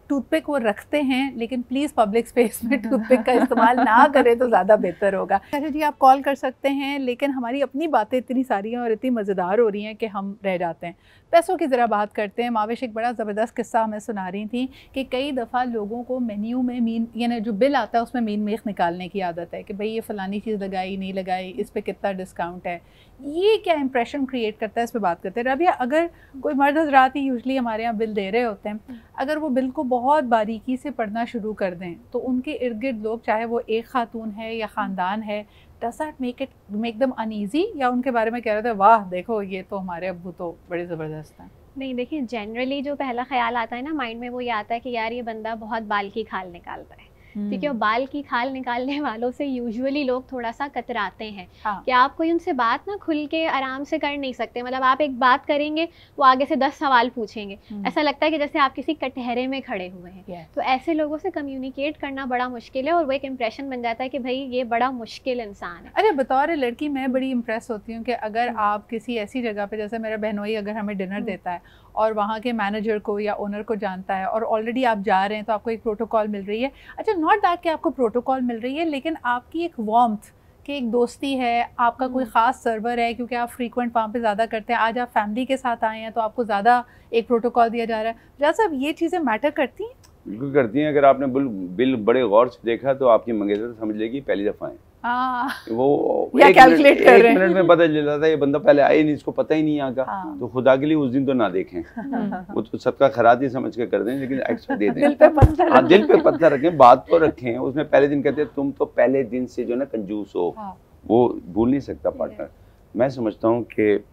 टूथपिक वो रखते हैं, लेकिन प्लीज़ पब्लिक स्पेस में टूथपिक का इस्तेमाल ना करें तो ज़्यादा बेहतर होगा। अच्छा जी, आप कॉल कर सकते हैं, लेकिन हमारी अपनी बातें इतनी सारी हैं और इतनी मज़ेदार हो रही हैं कि हम रह जाते हैं। पैसों की ज़रा बात करते हैं। माविश एक बड़ा ज़बरदस्त किस्सा हमें सुना रही थी कि कई दफ़ा लोगों को मेन्यू में मीन, यानी जो बिल आता है उसमें मीन मेख निकालने की आदत है कि भाई ये फ़लानी चीज़ लगाई नहीं लगाई, इस पे कितना डिस्काउंट है, ये क्या इंप्रेशन क्रिएट करता है, इस पर बात करते हैं। रबिया, अगर कोई मर्द हज़रात ही यूजली हमारे यहाँ बिल दे रहे होते हैं, अगर वो बिल को बहुत बारीकी से पढ़ना शुरू कर दें तो उनके इर्द गिर्द लोग, चाहे वो एक खातून है या ख़ानदान है, does that make them uneasy, या उनके बारे में कह रहे थे वाह देखो ये तो हमारे अब्बू तो बड़े ज़बरदस्त हैं? नहीं, देखिए जनरली जो पहला ख्याल आता है ना माइंड में, वो ये आता है कि यार ये बंदा बहुत बाल की खाल निकालता है, क्योंकि वो बाल की खाल निकालने वालों से यूजुअली लोग थोड़ा सा कतराते हैं। कि आप कोई उनसे बात ना खुल के आराम से कर नहीं सकते, मतलब आप एक बात करेंगे वो आगे से 10 सवाल पूछेंगे, ऐसा लगता है कि जैसे आप किसी कटहरे में खड़े हुए हैं। तो ऐसे लोगों से कम्युनिकेट करना बड़ा मुश्किल है, और वो एक इम्प्रेशन बन जाता है कि भाई ये बड़ा मुश्किल इंसान है। अरे बतौर लड़की मैं बड़ी इम्प्रेस होती हूँ कि अगर आप किसी ऐसी जगह पे, जैसे मेरा बहनोई अगर हमें डिनर देता है और वहाँ के मैनेजर को या ओनर को जानता है, और ऑलरेडी आप जा रहे हैं तो आपको एक प्रोटोकॉल मिल रही है। अच्छा, नॉट दैट कि आपको प्रोटोकॉल मिल रही है, लेकिन आपकी एक वार्मथ कि एक दोस्ती है, आपका कोई ख़ास सर्वर है क्योंकि आप फ्रीक्वेंट वहाँ पे ज़्यादा करते हैं, आज आप फैमिली के साथ आए हैं तो आपको ज़्यादा एक प्रोटोकॉल दिया जा रहा है। रज़ा साहब, ये चीज़ें मैटर करती हैं? बिल्कुल करती हैं। अगर आपने बिल बड़े गौर से देखा तो आपकी मंगेतर समझ लेगी पहली दफ़ा है। वो एक मिनट में पता चल जाता है ये बंदा पहले आए नहीं, इसको पता ही नहीं आगा। तो खुदा के लिए उस दिन तो ना देखें, वो तो सबका खैरात ही समझ के कर दें, लेकिन एक्स्ट्रा दे दें। दिल पे पत्थर रखें, बात तो रखें। उसमें पहले दिन कहते हैं तुम तो पहले दिन से जो ना कंजूस हो, वो भूल नहीं सकता पार्टनर। मैं समझता हूँ कि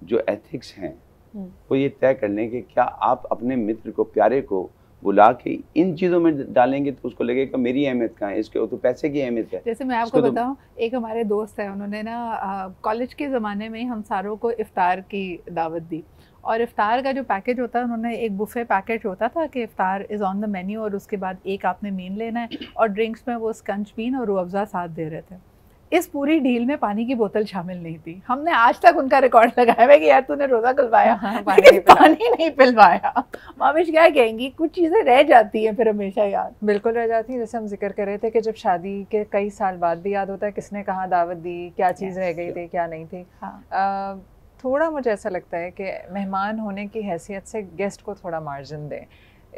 जो एथिक्स हैं वो ये तय कर लें कि क्या आप अपने मित्र को, प्यारे को बुला के इन चीज़ों में डालेंगे तो उसको लगेगा मेरी अहमियत कहाँ है, इसके तो पैसे की अहमियत है। जैसे मैं आपको बताऊं, एक हमारे दोस्त है, उन्होंने ना कॉलेज के ज़माने में हम सारों को इफ्तार की दावत दी, और इफ्तार का जो पैकेज होता है, उन्होंने एक बुफे पैकेज होता था कि इफ्तार इज़ ऑन द मेन्यू, और उसके बाद एक आपने मीन लेना है, और ड्रिंक्स में वो स्कंच बीन और रूह अफ़ज़ा साथ दे रहे थे। इस पूरी डील में पानी की बोतल शामिल नहीं थी। हमने आज तक उनका रिकॉर्ड लगाया है कि यार तूने रोज़ा खुलवाया पानी नहीं पिलवाया। माविश क्या कहेंगी, कुछ चीज़ें रह जाती हैं फिर हमेशा याद? बिल्कुल रह जाती है। जैसे हम जिक्र कर रहे थे कि जब शादी के कई साल बाद भी याद होता है किसने कहाँ दावत दी, क्या चीज़ रह गई थी, क्या नहीं थी। हाँ। थोड़ा मुझे ऐसा लगता है कि मेहमान होने की हैसियत से गेस्ट को थोड़ा मार्जिन दें।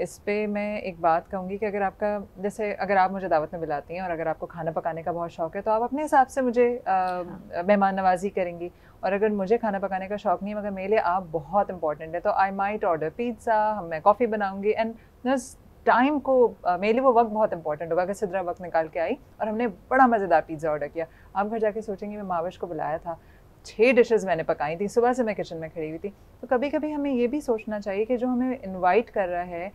इस पे मैं एक बात कहूँगी कि अगर आपका, जैसे अगर आप मुझे दावत में बुलाती हैं और अगर आपको खाना पकाने का बहुत शौक़ है तो आप अपने हिसाब से मुझे मेहमान नवाजी करेंगी, और अगर मुझे खाना पकाने का शौक़ नहीं है मगर मेरे लिए आप बहुत इंपॉर्टेंट है तो आई माइट ऑर्डर पिज़्ज़ा, मैं कॉफ़ी बनाऊँगी। एंड टाइम को मेरे लिए वो वक्त बहुत इंपॉर्टेंट होगा कि सिद्रा वक्त निकाल के आई और हमने बड़ा मज़ेदार पिज़्ज़ा ऑर्डर किया। आप घर जाके सोचेंगे मैं माविश को बुलाया था, 6 डिशेस मैंने पकाई थी, सुबह से मैं किचन में खड़ी हुई थी। तो कभी कभी हमें ये भी सोचना चाहिए कि जो हमें इनवाइट कर रहा है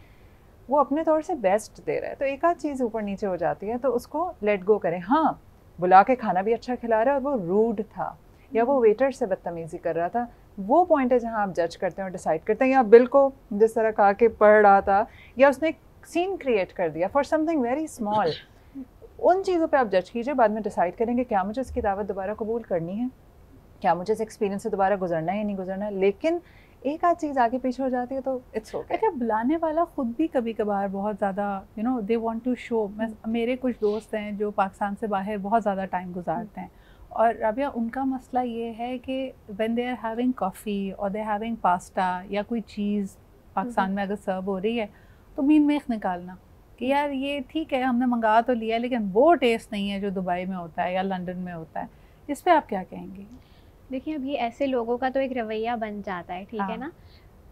वो अपने तौर से बेस्ट दे रहा है, तो एक आध चीज़ ऊपर नीचे हो जाती है तो उसको लेट गो करें। हाँ, बुला के खाना भी अच्छा खिला रहा है और वो रूड था या वो वेटर से बदतमीज़ी कर रहा था, वो पॉइंट है जहाँ आप जज करते हैं और डिसाइड करते हैं। या बिल को जिस तरह कहा कि पढ़ रहा था या उसने एक सीन क्रिएट कर दिया फॉर समथिंग वेरी स्मॉल, उन चीज़ों पे आप जज कीजिए, बाद में डिसाइड करेंगे क्या मुझे उसकी दावत दोबारा कबूल करनी है, क्या मुझे इस एक्सपीरियंस से दोबारा गुजरना है या नहीं गुजरना है। लेकिन एक आध चीज़ आगे पीछे हो जाती है तो इट्स ओके। अच्छा, बुलाने वाला खुद भी कभी कभार बहुत ज़्यादा दे वांट टू शो। मेरे कुछ दोस्त हैं जो पाकिस्तान से बाहर बहुत ज़्यादा टाइम गुजारते हैं और राबिया उनका मसला ये है कि when they are having coffee और दे हैविंग पास्ता या कोई चीज़ पाकिस्तान में अगर सर्व हो रही है तो मीन मेख निकालना कि यार ये ठीक है हमने मंगा तो लिया लेकिन वो टेस्ट नहीं है जो दुबई में होता है या लंदन में होता है। इस पर आप क्या कहेंगे? देखिए अब ये ऐसे लोगों का तो एक रवैया बन जाता है, ठीक है ना।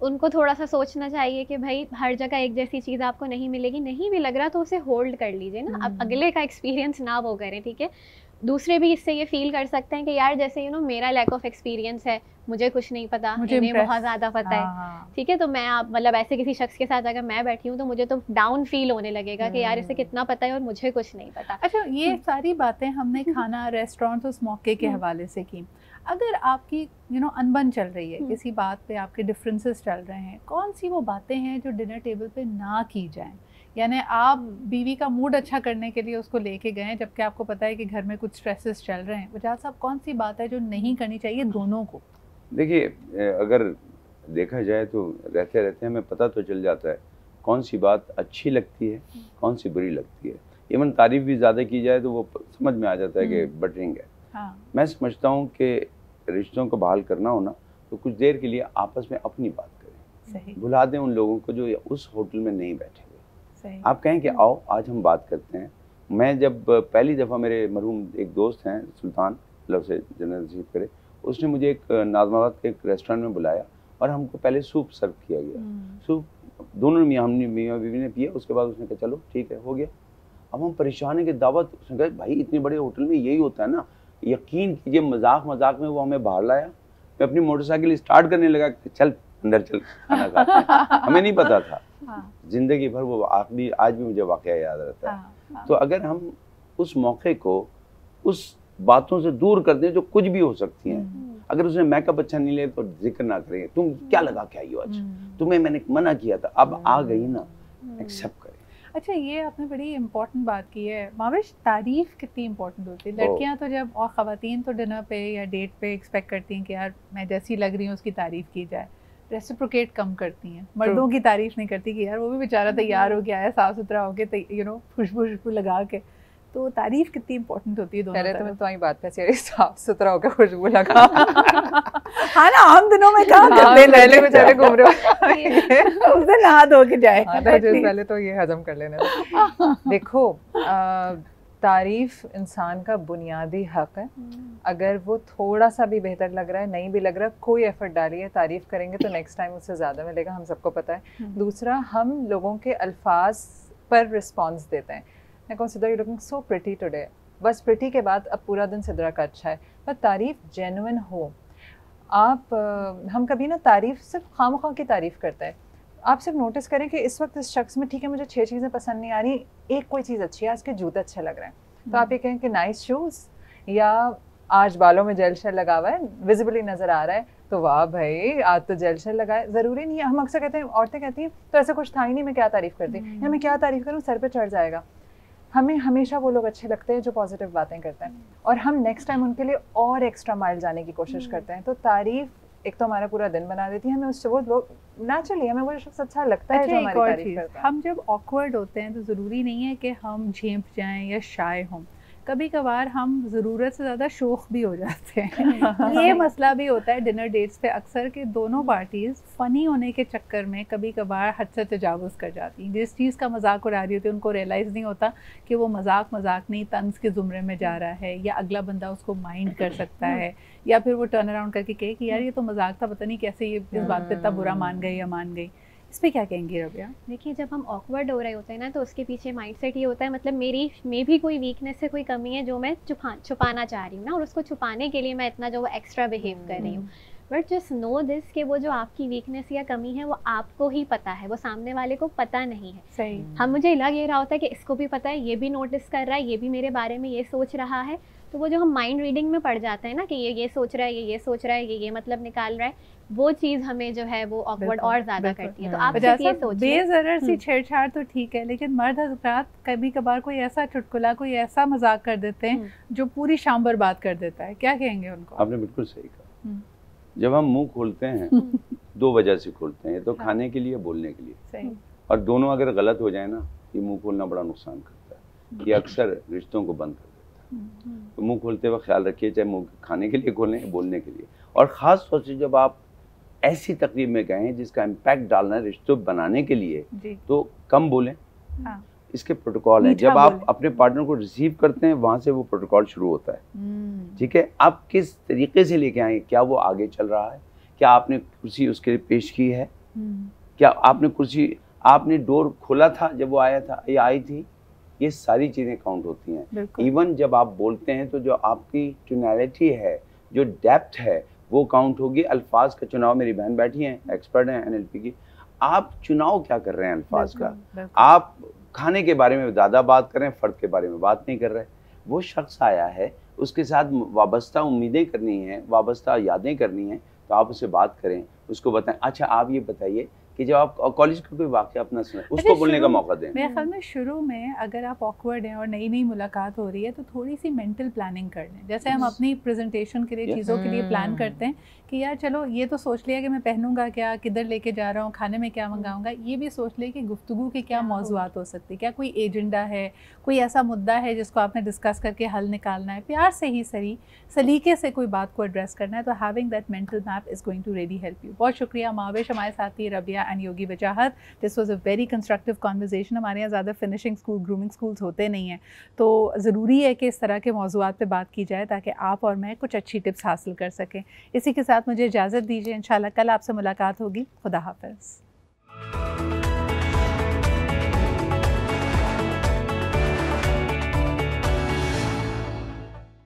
उनको थोड़ा सा सोचना चाहिए कि भाई हर जगह एक जैसी चीज़ आपको नहीं मिलेगी, नहीं भी लग रहा तो उसे होल्ड कर लीजिए ना, अब अगले का एक्सपीरियंस ना वो करें, ठीक है। दूसरे भी इससे ये फील कर सकते हैं कि यार जैसे मेरा लैक ऑफ एक्सपीरियंस है, मुझे कुछ नहीं पता, इन्हें बहुत ज़्यादा पता है, ठीक है। तो मैं मतलब ऐसे किसी शख्स के साथ अगर मैं बैठी हूँ तो मुझे तो डाउन फील होने लगेगा कि यार इसे कितना पता है और मुझे कुछ नहीं पता। अच्छा, ये सारी बातें हमने खाना रेस्टोरेंट उस मौके के हवाले से की। अगर आपकी अनबन चल रही है, किसी बात पे आपके डिफरेंसेस चल रहे हैं, कौन सी वो बातें हैं जो डिनर टेबल पे ना की जाएं? यानी आप बीवी का मूड अच्छा करने के लिए उसको लेके गए जबकि आपको पता है कि घर में कुछ स्ट्रेसेस चल रहे हैं, वजह साहब कौन सी बात है जो नहीं करनी चाहिए दोनों को? देखिए, अगर देखा जाए तो रहते रहते हमें पता तो चल जाता है कौन सी बात अच्छी लगती है, कौन सी बुरी लगती है। इवन तारीफ भी ज़्यादा की जाए तो वो समझ में आ जाता है कि बटरिंग है। हाँ। मैं समझता हूँ कि रिश्तों को बहाल करना हो ना तो कुछ देर के लिए आपस में अपनी बात करें, भुला दें उन लोगों को जो उस होटल में नहीं बैठे हुए। आप कहें कि आओ आज हम बात करते हैं। मैं जब पहली दफ़ा, मेरे मरहूम एक दोस्त हैं सुल्तान, लव से जन्नत नसीब करे, उसने मुझे एक नाज़माबाद के एक रेस्टोरेंट में बुलाया और हमको पहले सूप सर्व किया गया। सूप दोनों मियाँ बीवी ने पिया, उसके बाद उसने कहा चलो ठीक है हो गया। अब हम परेशान हैं कि दावत, उसने कहा भाई इतने बड़े होटल में यही होता है ना। यकीन कीजिए मजाक में वो हमें बाहर लाया। मैं अपनी मोटरसाइकिल स्टार्ट करने लगा कि चल अंदर चल खाना खाते हैं। हमें नहीं पता था। जिंदगी भर वो आखिरी आज भी मुझे वाकया याद रहता है। तो अगर हम उस मौके को उस बातों से दूर कर दें जो कुछ भी हो सकती हैं। अगर उसने मेकअप अच्छा नहीं लिया तो जिक्र ना करें, तुम क्या लगा के आई हो आज, तुम्हें मैंने मना किया था, अब आ गई ना, एक्सेप्ट करें। अच्छा, ये आपने बड़ी इम्पोर्टेंट बात की है माविश, तारीफ़ कितनी इम्पोर्टेंट होती है। लड़कियां तो जब, और ख़वातीन तो डिनर पे या डेट पे एक्सपेक्ट करती हैं कि यार मैं जैसी लग रही हूँ उसकी तारीफ़ की जाए, रेसिप्रोकेट कम करती हैं। मर्दों की तारीफ़ नहीं करती कि यार वो भी बेचारा तैयार हो गया है, साफ़ सुथरा होके, खुशबू लगा के। तो तारीफ़ कितनी इम्पोर्टेंट होती है दोनों पहले तरफ। तो मैं तुम्हारी बात पे साफ सुथरा होकर खुशबू लगा। हाँ ना, आम दिनों में कहाँ करते हैं, पहले बेचारे घूम रहे हो उससे नहा धो के जाए। पहले तो ये हजम कर लेने दो। देखो, तारीफ इंसान का बुनियादी हक है। अगर वो थोड़ा सा भी बेहतर लग रहा है, नहीं भी लग रहा, कोई एफर्ट डालिए, तारीफ करेंगे तो नेक्स्ट टाइम उससे ज़्यादा मिलेगा, हम सबको पता है। दूसरा, हम लोगों के अल्फाज पर रिस्पॉन्स देते हैं। मैं कहूँ Sidra, you looking so pretty today, बस प्रिटी के बाद अब पूरा दिन सिद्रा का अच्छा है। पर तारीफ़ जेन्युइन हो। आप हम कभी ना तारीफ़ सिर्फ खामखा की तारीफ़ करते हैं। आप सिर्फ नोटिस करें कि इस वक्त इस शख्स में, ठीक है मुझे 6 चीज़ें पसंद नहीं आ रही, एक कोई चीज़ अच्छी है, आज के जूते अच्छे लग रहे हैं, तो आप ये कहें कि नाइस शूज़, या आज बालों में जेल शेल लगा हुआ है, विजिबली नज़र आ रहा है, तो वाह भाई आज तो जेल शेल लगा है। ज़रूरी नहीं है, हम अक्सर कहते हैं, औरतें कहती हैं तो ऐसा कुछ था ही नहीं, मैं क्या तारीफ़ करती, या मैं क्या तारीफ़ करूँ, सर पे चढ़ जाएगा। हमें हमेशा वो लोग अच्छे लगते हैं जो पॉजिटिव बातें करते हैं, और हम नेक्स्ट टाइम उनके लिए और एक्स्ट्रा माइल जाने की कोशिश करते हैं। तो तारीफ एक तो हमारा पूरा दिन बना देती है, हमें उससे वो लोग नेचुरली हमें वो शख्स अच्छा लगता है जो हमारी तारीफ करता है। हम जब ऑकवर्ड होते हैं तो ज़रूरी नहीं है कि हम झेंप जाएं या शाय हों, कभी कभार हम ज़रूरत से ज़्यादा शोख भी हो जाते हैं। ये मसला भी होता है डिनर डेट्स पे अक्सर कि दोनों पार्टीज़ फ़नी होने के चक्कर में कभी कभार हद से तजावुज़ कर जाती हैं। जिस चीज़ का मजाक उड़ा रही होती है उनको रियलाइज़ नहीं होता कि वो मजाक नहीं तंज के ज़ुमरे में जा रहा है, या अगला बंदा उसको माइंड कर सकता है, या फिर वो टर्न अराउंड करके कहे कि यार ये तो मजाक था, पता नहीं कैसे ये इस बात पे इतना बुरा मान गई या मान गई। इस पे क्या कहेंगी रबिया? देखिए, जब हम ऑकवर्ड हो रहे होते हैं ना तो उसके पीछे माइंडसेट ये होता है, मतलब मेरी में भी कोई वीकनेस है, कोई कमी है जो मैं छुपाना चाह रही हूँ ना, और उसको छुपाने के लिए मैं इतना जो एक्स्ट्रा बिहेव कर रही हूँ। बट जस्ट नो दिस कि वो जो आपकी वीकनेस या कमी है वो आपको ही पता है, वो सामने वाले को पता नहीं है। सही। हम मुझे लग ये रहा होता है कि इसको भी पता है, ये भी नोटिस कर रहा है, ये भी मेरे बारे में ये सोच रहा है, तो वो जो हम माइंड रीडिंग में पड़ जाते हैं ना कि ये सोच रहा है, ये सोच रहा है, ये मतलब निकाल रहा है, वो चीज़ हमें जो है वो ऑकवर्ड और ज़्यादा करती है। तो आप सिर्फ ये सोचिए, बेज़रर सी छेड़छाड़ तो ठीक है, लेकिन मर्द हज़रात कभी कभार कोई ऐसा चुटकुला, कोई ऐसा मजाक कर देते हैं जो पूरी शाम बर्बाद कर देता है, क्या कहेंगे उनको? आपने बिल्कुल सही कहा। जब हम मुंह खोलते हैं दो वजह से खोलते हैं, तो खाने के लिए, बोलने के लिए। सही। और दोनों अगर गलत हो जाए ना, ये मुंह खोलना बड़ा नुकसान करता है, ये अक्सर रिश्तों को बंद कर देता है। तो मुंह खोलते वक्त ख्याल रखिए, चाहे मुंह खाने के लिए खोलें, बोलने के लिए। और ख़ास तौर से जब आप ऐसी तकरीब में गए हैं जिसका इम्पैक्ट डालना है रिश्तों बनाने के लिए, तो कम बोलें। हाँ। इसके प्रोटोकॉल हैं। जब आप अपने पार्टनर को रिसीव करते हैं वहाँ से वो प्रोटोकॉल शुरू होता है। ठीक है, आप किस तरीके से लेके आए, क्या वो आगे चल रहा है, क्या आपने कुर्सी उसके लिए पेश की है, क्या आपने डोर खोला था जब वो आया था या आई थी, ये सारी चीज़ें काउंट होती हैं। इवन जब आप बोलते हैं तो जो आपकी टोनैलिटी है, जो डेप्थ है, वो काउंट होगी। अल्फाज का चुनाव, मेरी बहन बैठी हैं, एक्सपर्ट हैं NLP की, आप चुनाव क्या कर रहे हैं अल्फाज का? आप खाने के बारे में ज़्यादा बात कर रहे हैं, फ़र्द के बारे में बात नहीं कर रहे। वो शख्स आया है, उसके साथ वाबस्ता उम्मीदें करनी हैं, वाबस्ता यादें करनी हैं, तो आप उससे बात करें, उसको बताएं। अच्छा, आप ये बताइए कि जब आप कॉलेज का कोई वाक़या अपना सुने, उसको बोलने का मौका दें। मेरे ख्याल में शुरू में अगर आप ऑकवर्ड हैं और नई मुलाकात हो रही है तो थोड़ी सी मेंटल प्लानिंग कर लें। जैसे हम अपनी प्रेजेंटेशन के लिए चीज़ों के लिए प्लान करते हैं कि यार चलो ये तो सोच लिया कि मैं पहनूंगा क्या, किधर लेके जा रहा हूँ, खाने में क्या मंगाऊंगा। ये भी सोच ले कि गुफ्तगू की क्या मौज़ूआत हो सकती है, क्या कोई एजेंडा है, कोई ऐसा मुद्दा है जिसको आपने डिस्कस करके हल निकालना है, प्यार से ही सही सलीके से कोई बात को एड्रेस करना है। तो having that mental map is going to really help you. बहुत शुक्रिया मावेश, हमारे साथ थी Rabia and Yogi Wajahat. This was a very constructive conversation. हमारे यहाँ ज़्यादा फिनिशिंग स्कूल, ग्रूमिंग स्कूल्स होते नहीं हैं, तो ज़रूरी है कि इस तरह के मौज़ूआत पे बात की जाए ताकि आप और मैं कुछ अच्छी टिप्स हासिल कर सकें। इसी के साथ मुझे इजाज़त दीजिए, इंशाल्लाह कल आपसे मुलाकात होगी। खुदा हाफ़िज़।